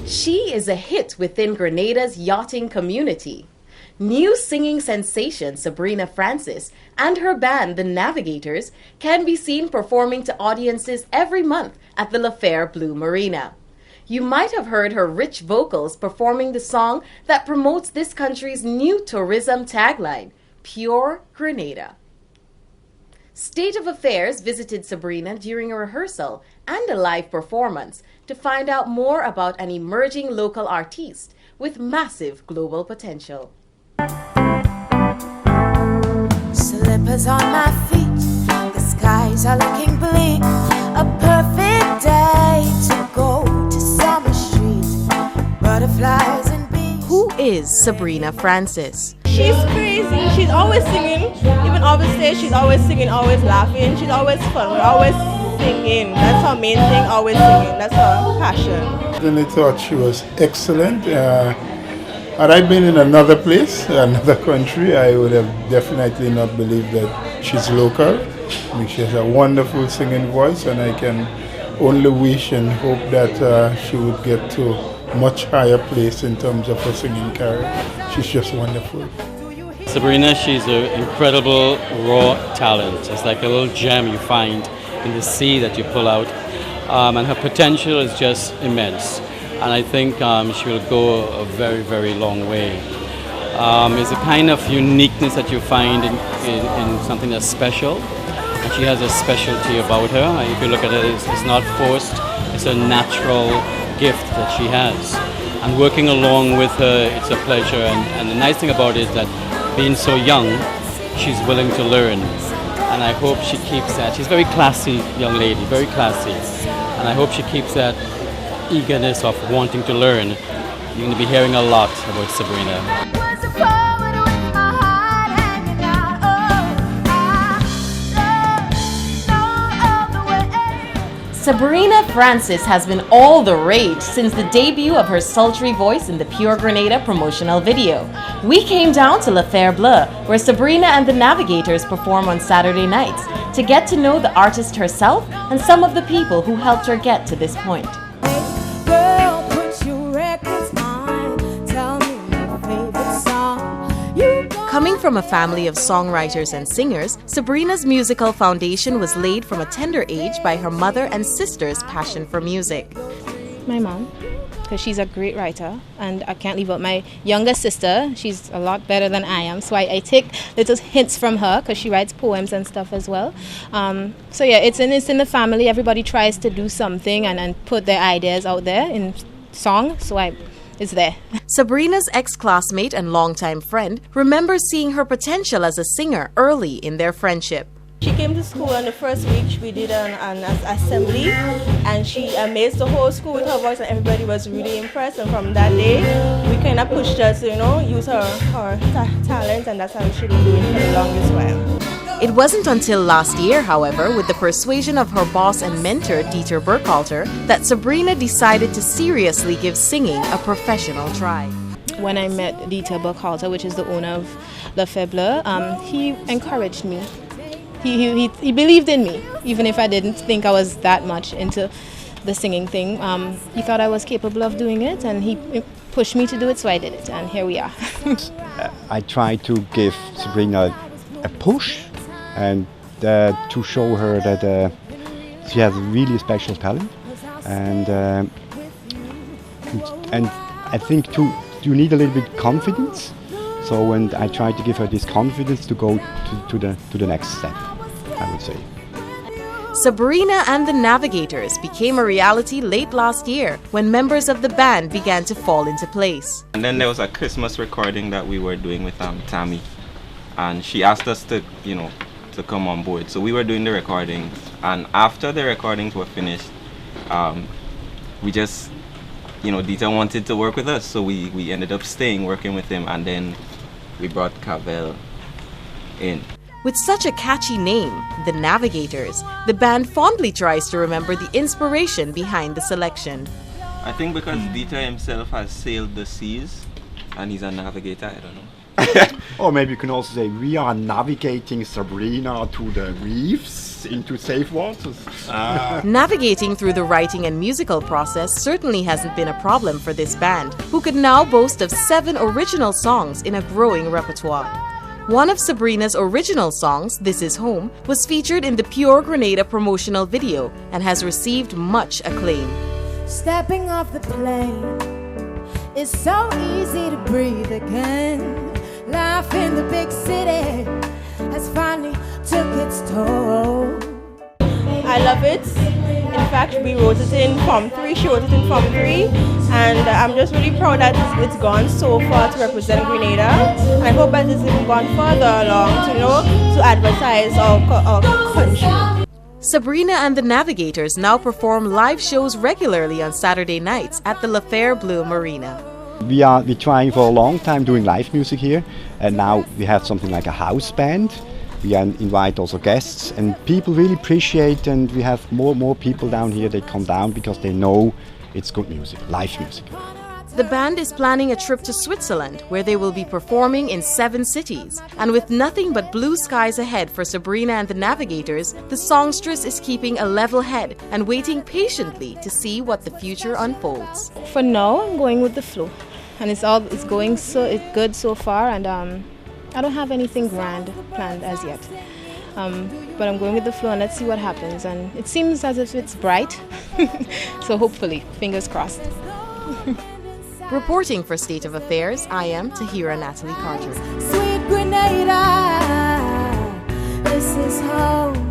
She is a hit within Grenada's yachting community. New singing sensation Sabrina Francis and her band, the Navigators, can be seen performing to audiences every month at the La Fère Blue Marina. You might have heard her rich vocals performing the song that promotes this country's new tourism tagline, Pure Grenada. State of Affairs visited Sabrina during a rehearsal and a live performance to find out more about an emerging local artiste with massive global potential. Slippers on my feet, the skies are looking bleak. A perfect day to go to Summer Street. Butterflies and bees. Who is Sabrina Francis? She's crazy. She's always singing. Even off the stage, she's always singing, always laughing. She's always fun. We're always singing. That's her main thing, always singing. That's her passion. I thought she was excellent. Had I been in another place, another country, I would have definitely not believed that she's local. I mean, she has a wonderful singing voice, and I can only wish and hope that she would get to a much higher place in terms of her singing career. She's just wonderful. Sabrina, she's an incredible raw talent. It's like a little gem you find in the sea that you pull out. And her potential is just immense. And I think she will go a very, very long way. It's a kind of uniqueness that you find in something that's special. And she has a specialty about her. And if you look at it, it's not forced. It's a natural gift that she has. And working along with her, it's a pleasure. And the nice thing about it is that being so young, she's willing to learn. And I hope she keeps that. She's a very classy young lady, very classy. And I hope she keeps that eagerness of wanting to learn. You're going to be hearing a lot about Sabrina. Sabrina Francis has been all the rage since the debut of her sultry voice in the Pure Grenada promotional video. We came down to La Fère Bleu, where Sabrina and the Navigators perform on Saturday nights, to get to know the artist herself and some of the people who helped her get to this point. Girl, put your records on. Tell me your favorite song. You Coming from a family of songwriters and singers, Sabrina's musical foundation was laid from a tender age by her mother and sister's passion for music. My mom, because she's a great writer, and I can't leave out my younger sister. She's a lot better than I am, so I take little hints from her because she writes poems and stuff as well. So yeah, it's in the family. Everybody tries to do something and put their ideas out there in song, so it's there. Sabrina's ex-classmate and longtime friend remembers seeing her potential as a singer early in their friendship. She came to school, and the first week we did an assembly, and she amazed the whole school with her voice, and everybody was really impressed. And from that day, we kind of pushed her to, use her talent, and that's how she's been doing for the longest while. It wasn't until last year, however, with the persuasion of her boss and mentor, Dieter Burkhalter, that Sabrina decided to seriously give singing a professional try. When I met Dieter Burkhalter, which is the owner of La Fère Bleu, he encouraged me. He believed in me, even if I didn't think I was that much into the singing thing. He thought I was capable of doing it, and he pushed me to do it, so I did it, and here we are. I tried to give Sabrina a push and to show her that she has really special talent, and I think you need a little bit confidence. So when I tried to give her this confidence to go to the next step, I would say. Sabrina and the Navigators became a reality late last year when members of the band began to fall into place. And then there was a Christmas recording that we were doing with Tammy, and she asked us to come on board. So we were doing the recording, and after the recordings were finished, we just, Dieter wanted to work with us, so we ended up staying, working with him, and then we brought Cavell in. With such a catchy name, the Navigators, the band fondly tries to remember the inspiration behind the selection. I think because Dieter himself has sailed the seas, and he's a navigator, I don't know. Or maybe you can also say we are navigating Sabrina to the reefs into safe waters. Navigating through the writing and musical process certainly hasn't been a problem for this band, who could now boast of 7 original songs in a growing repertoire. One of Sabrina's original songs, This Is Home, was featured in the Pure Grenada promotional video and has received much acclaim. Stepping off the plane, it's so easy to breathe again. Life in the big city has finally took its toll. I love it. In fact, we wrote it in Form 3, she wrote it in Form 3, and I'm just really proud that it's gone so far to represent Grenada. And I hope that it's even gone further along to advertise our country. Sabrina and the Navigators now perform live shows regularly on Saturday nights at the La Faire Bleu Marina. We're trying for a long time doing live music here, and now we have something like a house band. We invite also guests, and people really appreciate, and we have more people down here. They come down because they know it's good music, live music. The band is planning a trip to Switzerland, where they will be performing in 7 cities. And with nothing but blue skies ahead for Sabrina and the Navigators, the songstress is keeping a level head and waiting patiently to see what the future unfolds. For now, I'm going with the flow, and it's going good so far, and I don't have anything grand planned as yet. But I'm going with the flow, and let's see what happens. And it seems as if it's bright, so hopefully, fingers crossed. Reporting for State of Affairs, I am Tahira Natalie Carter. Sweet Grenada, this is home.